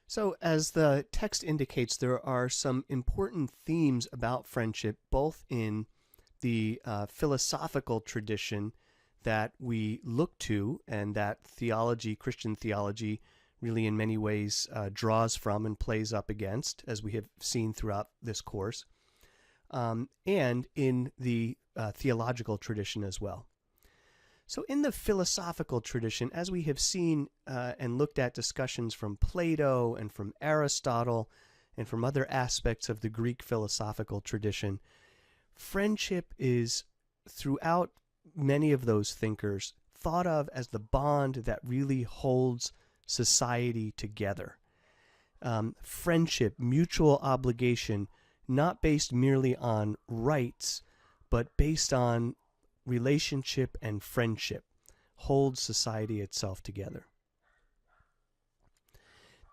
So, as the text indicates, there are some important themes about friendship, both in the philosophical tradition that we look to and that theology, Christian theology, really in many ways draws from and plays up against, as we have seen throughout this course, and in the theological tradition as well. So, in the philosophical tradition, as we have seen and looked at discussions from Plato and from Aristotle and from other aspects of the Greek philosophical tradition, friendship is, throughout many of those thinkers, thought of as the bond that really holds society together. Friendship, mutual obligation, not based merely on rights, but based on relationship and friendship, holds society itself together.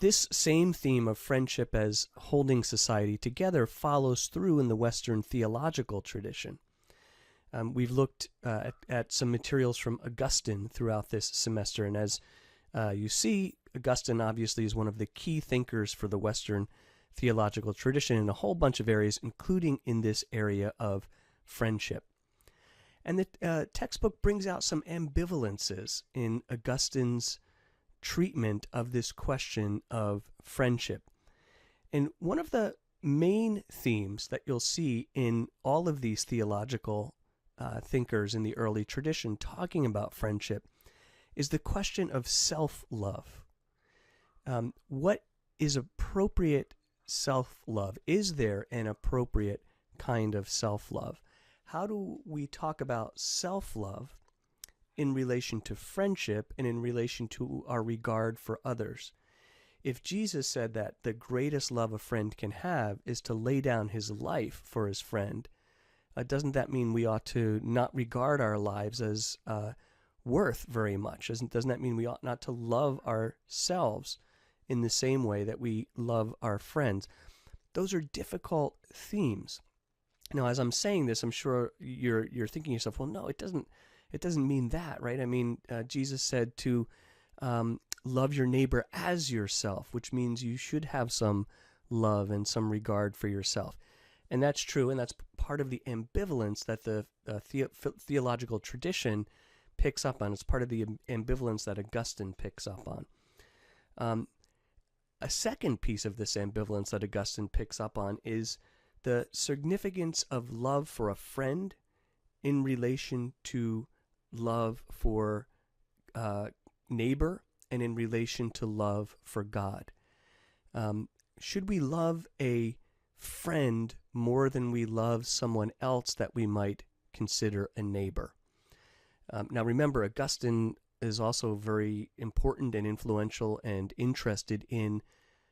This same theme of friendship as holding society together follows through in the Western theological tradition. We've looked at some materials from Augustine throughout this semester, and as you see, Augustine obviously is one of the key thinkers for the Western theological tradition in a whole bunch of areas, including in this area of friendship. And the textbook brings out some ambivalences in Augustine's treatment of this question of friendship. And one of the main themes that you'll see in all of these theological thinkers in the early tradition talking about friendship is the question of self-love. What is appropriate self-love? Is there an appropriate kind of self-love? How do we talk about self-love in relation to friendship and in relation to our regard for others? If Jesus said that the greatest love a friend can have is to lay down his life for his friend, doesn't that mean we ought to not regard our lives as worth very much? Doesn't that mean we ought not to love ourselves in the same way that we love our friends? Those are difficult themes. Now, as I'm saying this, I'm sure you're thinking to yourself, well, no, it doesn't mean that, right? I mean, Jesus said to love your neighbor as yourself, which means you should have some love and some regard for yourself. And that's true, and that's part of the ambivalence that the theological tradition picks up on. It's part of the ambivalence that Augustine picks up on. A second piece of this ambivalence that Augustine picks up on is the significance of love for a friend in relation to love for neighbor and in relation to love for God. Should we love a friend more than we love someone else that we might consider a neighbor? Now remember, Augustine is also very important and influential and interested in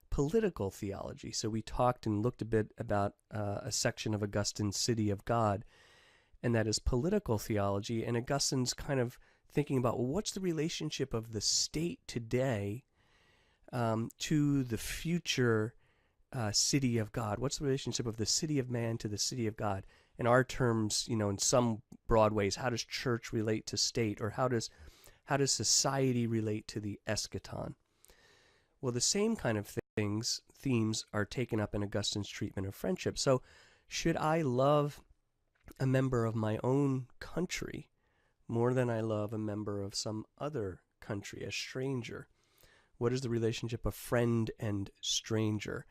political theology. So we talked and looked a bit about a section of Augustine's City of God, and that is political theology. And Augustine's kind of thinking about, well, what's the relationship of the state today to the future city of God? What's the relationship of the city of man to the city of God? In our terms, in some broad ways, how does church relate to state, or how does society relate to the eschaton? Well, the same kind of themes are taken up in Augustine's treatment of friendship. So, should I love a member of my own country more than I love a member of some other country, a stranger? What is the relationship of friend and stranger?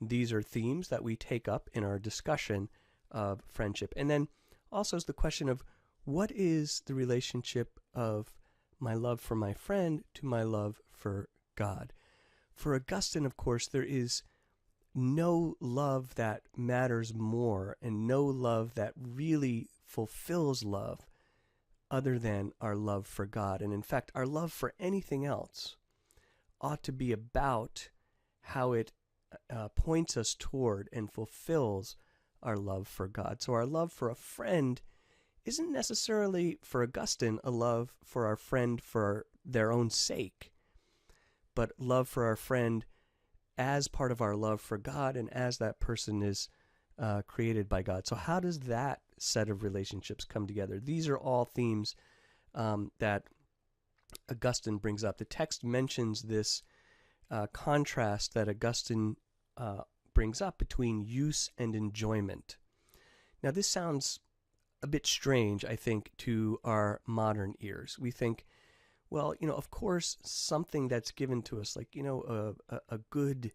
These are themes that we take up in our discussion of friendship. And then also is the question of, what is the relationship of my love for my friend to my love for God? For Augustine, of course, there is no love that matters more and no love that really fulfills love other than our love for God. And in fact, our love for anything else ought to be about how it points us toward and fulfills our love for God. So our love for a friend isn't necessarily, for Augustine, a love for our friend for their own sake, but love for our friend as part of our love for God and as that person is created by God. So how does that set of relationships come together? These are all themes that Augustine brings up. The text mentions this contrast that Augustine brings up between use and enjoyment. Now, this sounds a bit strange, I think, to our modern ears. We think, well, of course, something that's given to us, like, a good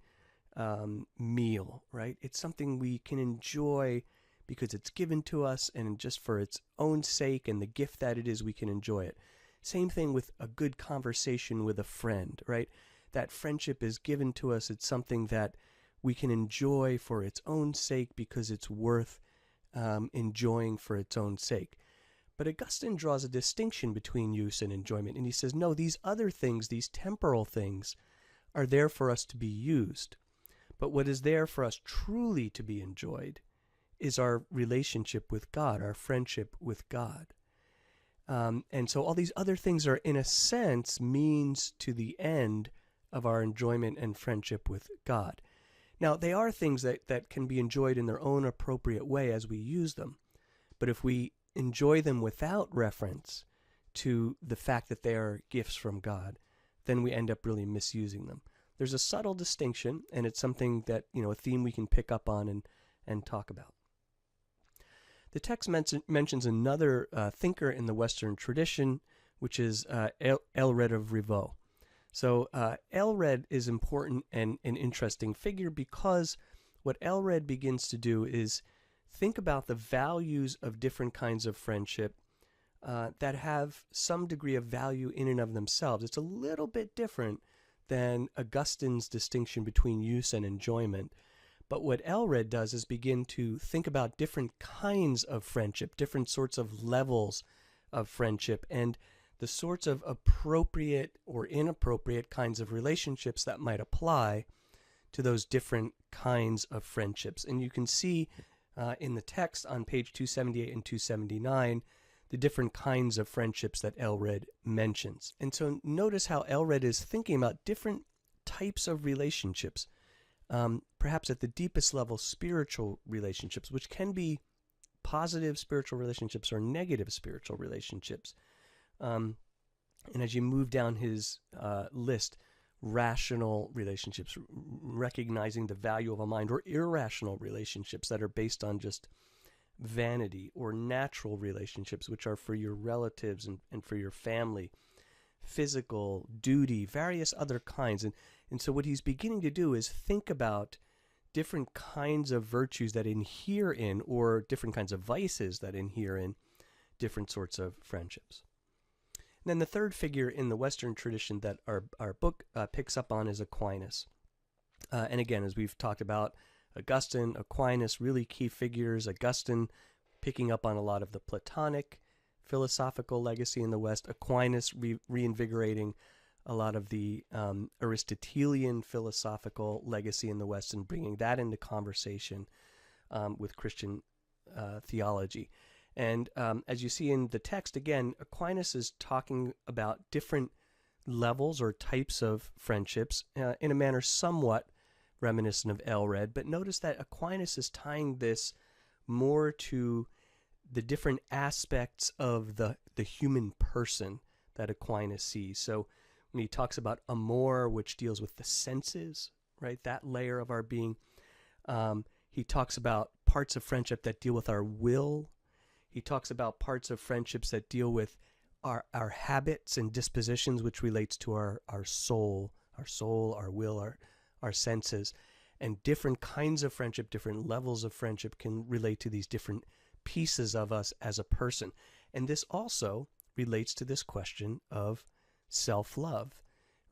meal, right? It's something we can enjoy because it's given to us, and just for its own sake and the gift that it is, we can enjoy it. Same thing with a good conversation with a friend, right? That friendship is given to us. It's something that we can enjoy for its own sake because it's worth enjoying for its own sake. But Augustine draws a distinction between use and enjoyment, and he says, no, these other things, these temporal things, are there for us to be used. But what is there for us truly to be enjoyed is our relationship with God, our friendship with God. And so all these other things are, in a sense, means to the end of our enjoyment and friendship with God. Now, they are things that can be enjoyed in their own appropriate way as we use them. But if we enjoy them without reference to the fact that they are gifts from God, then we end up really misusing them. There's a subtle distinction, and it's something that, a theme we can pick up on and talk about. The text mentions another thinker in the Western tradition, which is Aelred of Rievaulx. So Aelred is important and an interesting figure because what Aelred begins to do is think about the values of different kinds of friendship that have some degree of value in and of themselves. It's a little bit different than Augustine's distinction between use and enjoyment. But what Aelred does is begin to think about different kinds of friendship, different sorts of levels of friendship, and the sorts of appropriate or inappropriate kinds of relationships that might apply to those different kinds of friendships. And you can see in the text on page 278 and 279 the different kinds of friendships that Aelred mentions. And so notice how Aelred is thinking about different types of relationships, perhaps at the deepest level, spiritual relationships, which can be positive spiritual relationships or negative spiritual relationships. And as you move down his list, rational relationships, recognizing the value of a mind, or irrational relationships that are based on just vanity, or natural relationships, which are for your relatives and for your family, physical, duty, various other kinds. And so what he's beginning to do is think about different kinds of virtues that inhere in, or different kinds of vices that inhere in, different sorts of friendships. And then the third figure in the Western tradition that our book picks up on is Aquinas. And again, as we've talked about, Augustine, Aquinas, really key figures. Augustine picking up on a lot of the Platonic philosophical legacy in the West. Aquinas reinvigorating a lot of the Aristotelian philosophical legacy in the West and bringing that into conversation with Christian theology. And as you see in the text, again, Aquinas is talking about different levels or types of friendships in a manner somewhat reminiscent of Aelred. But notice that Aquinas is tying this more to the different aspects of the human person that Aquinas sees. So when he talks about amor, which deals with the senses, right, that layer of our being, he talks about parts of friendship that deal with our will. He talks about parts of friendships that deal with our habits and dispositions, which relates to our soul, our will, our senses. And different kinds of friendship, different levels of friendship can relate to these different pieces of us as a person. And this also relates to this question of self-love,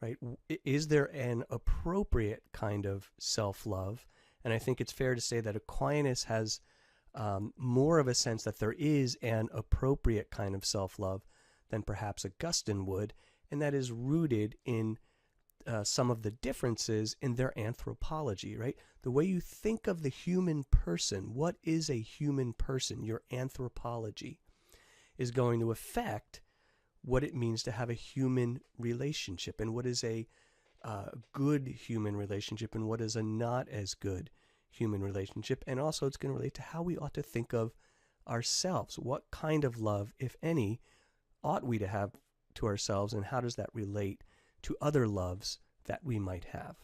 right? Is there an appropriate kind of self-love? And I think it's fair to say that Aquinas has more of a sense that there is an appropriate kind of self-love than perhaps Augustine would, and that is rooted in some of the differences in their anthropology, right? The way you think of the human person, what is a human person, your anthropology, is going to affect what it means to have a human relationship, and what is a good human relationship and what is a not as good human relationship. And also it's going to relate to how we ought to think of ourselves. What kind of love, if any, ought we to have to ourselves, and how does that relate to other loves that we might have.